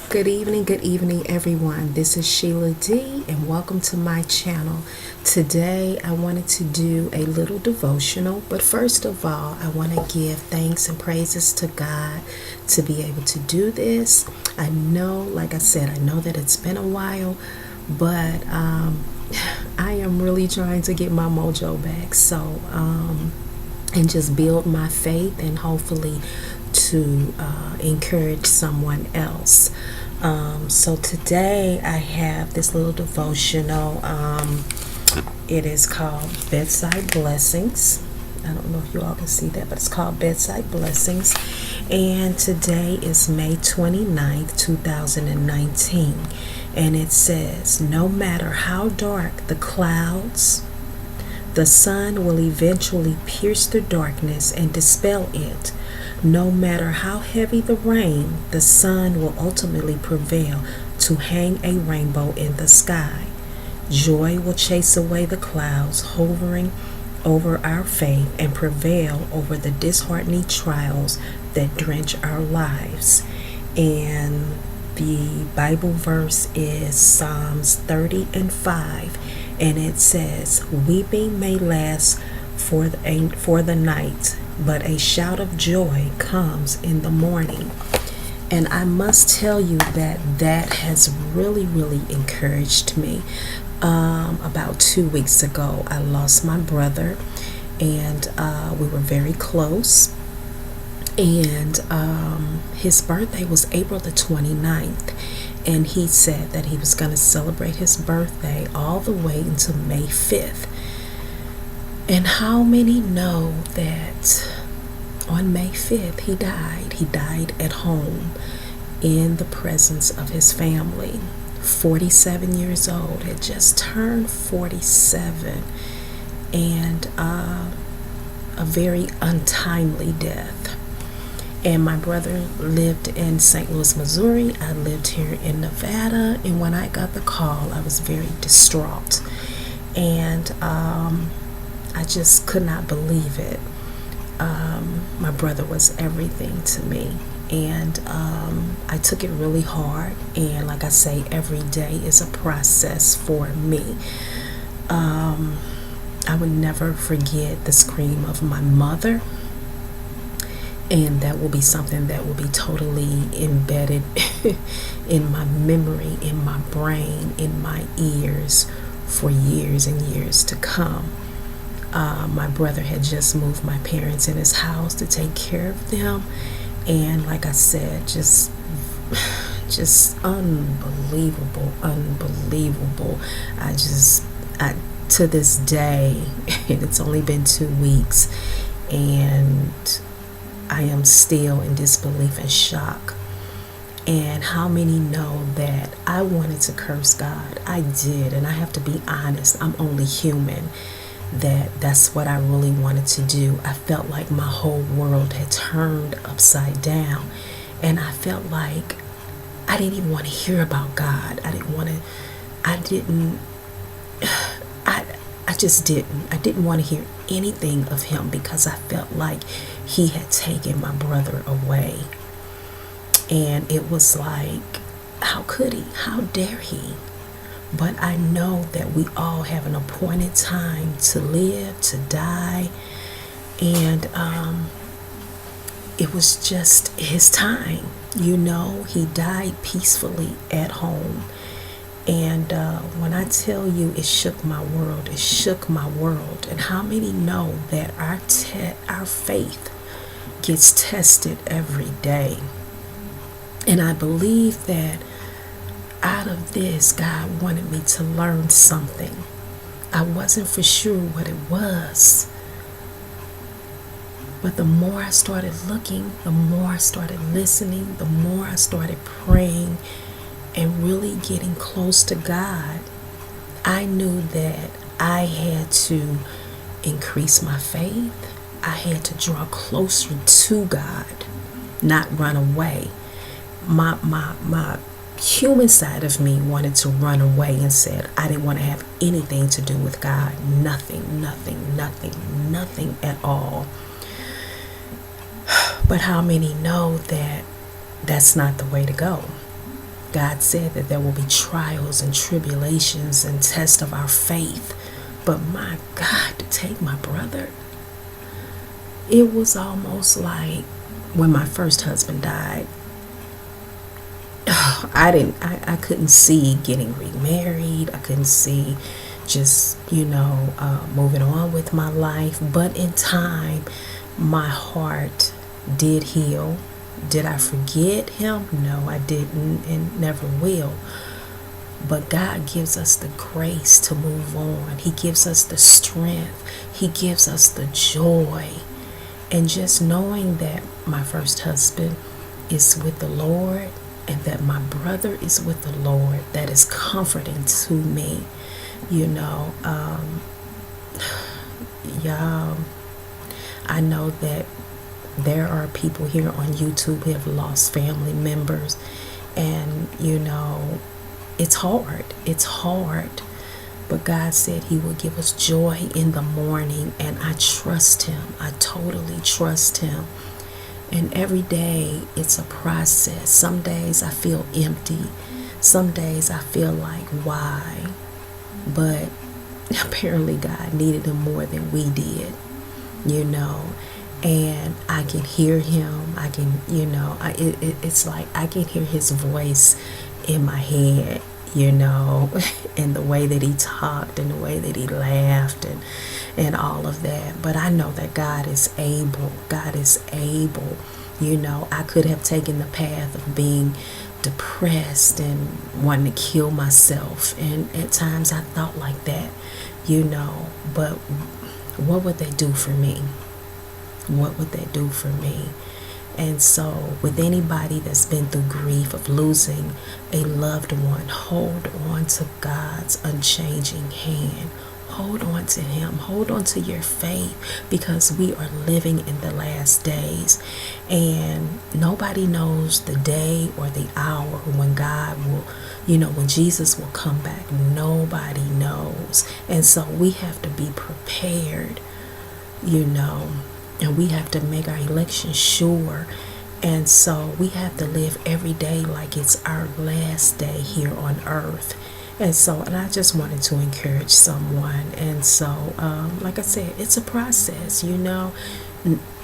Good evening, everyone. This is Sheila D, and welcome to my channel. Today, I wanted to do a little devotional, but first of all, I want to give thanks and praises to God to be able to do this. I know, like I said, I know that it's been a while, but I am really trying to get my mojo back. So, and just build my faith and hopefully to encourage someone else. So today I have this little devotional. It is called Bedside Blessings. I don't know if you all can see that, but it's called Bedside Blessings. And today is May 29th, 2019. And it says, no matter how dark the clouds, the sun will eventually pierce the darkness and dispel it. No matter how heavy the rain, the sun will ultimately prevail to hang a rainbow in the sky. Joy will chase away the clouds hovering over our faith and prevail over the disheartening trials that drench our lives. And the Bible verse is Psalms 30:5, and it says, weeping may last for the night, but a shout of joy comes in the morning. And I must tell you that has really encouraged me. About 2 weeks ago, I lost my brother, and we were very close. And his birthday was April the 29th. And he said that he was going to celebrate his birthday all the way until May 5th. And how many know that on May 5th he died? He died at home in the presence of his family. 47 years old, had just turned 47, and a very untimely death. And my brother lived in St. Louis, Missouri. I lived here in Nevada, and when I got the call, I was very distraught. And I just could not believe it. My brother was everything to me, and I took it really hard. And like I say, every day is a process for me. I would never forget the scream of my mother, and that will be something that will be totally embedded in my memory, in my brain, in my ears for years and years to come. My brother had just moved my parents in his house to take care of them, and like I said, just unbelievable. I to this day, and it's only been 2 weeks, and I am still in disbelief and shock. And how many know that I wanted to curse God? I did, and I have to be honest, I'm only human. That's what I really wanted to do. I felt like my whole world had turned upside down, and I felt like I didn't even want to hear about God. I didn't want to hear anything of him, because I felt like he had taken my brother away. And it was like, how could he? How dare he? But I know that we all have an appointed time to live, to die, and it was just his time. He died peacefully at home. And when I tell you it shook my world, it shook my world. And how many know that our faith gets tested every day? And I believe that out of this, God wanted me to learn something. I wasn't for sure what it was. But the more I started looking, the more I started listening, the more I started praying and really getting close to God, I knew that I had to increase my faith. I had to draw closer to God, not run away. My human side of me wanted to run away and said I didn't want to have anything to do with God. Nothing at all. But how many know that that's not the way to go? God said that there will be trials and tribulations and tests of our faith. But my God, to take my brother, it was almost like when my first husband died. I couldn't see getting remarried. I couldn't see just, moving on with my life. But in time, my heart did heal. Did I forget him? No, I didn't, and never will. But God gives us the grace to move on. He gives us the strength. He gives us the joy. And just knowing that my first husband is with the Lord and that my brother is with the Lord, that is comforting to me. Y'all, I know that there are people here on YouTube who have lost family members, and it's hard. It's hard. But God said He will give us joy in the morning, and I trust Him. I totally trust Him. And every day it's a process. Some days I feel empty. Some days I feel like, why? But apparently God needed Him more than we did, and I can hear Him. I can, it's like I can hear His voice in my head, and the way that He talked and the way that He laughed and all of that. But I know that God is able. God is able. I could have taken the path of being depressed and wanting to kill myself. And at times I thought like that, but what would they do for me? What would they do for me? And so with anybody that's been through grief of losing a loved one, hold on to God's unchanging hand. Hold on to Him. Hold on to your faith, because we are living in the last days, and nobody knows the day or the hour when God will, when Jesus will come back. Nobody knows. And so we have to be prepared, and we have to make our election sure. And so we have to live every day like it's our last day here on earth. And I just wanted to encourage someone. And so, like I said, it's a process,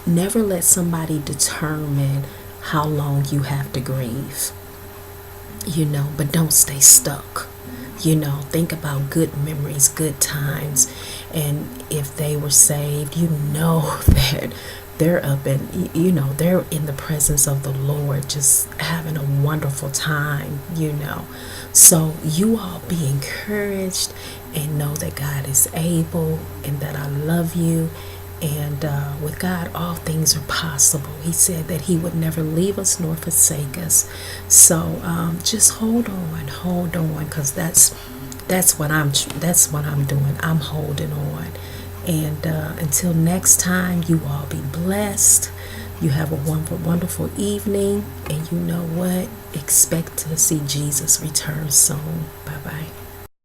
Never let somebody determine how long you have to grieve, but don't stay stuck. Think about good memories, good times. And if they were saved, that they're up and, they're in the presence of the Lord, just having a wonderful time, So you all be encouraged and know that God is able and that I love you. And with God, all things are possible. He said that He would never leave us nor forsake us. So just hold on, because that's what I'm doing. I'm holding on. And until next time, you all be blessed. You have a wonderful, wonderful evening. And you know what? Expect to see Jesus return soon. Bye-bye.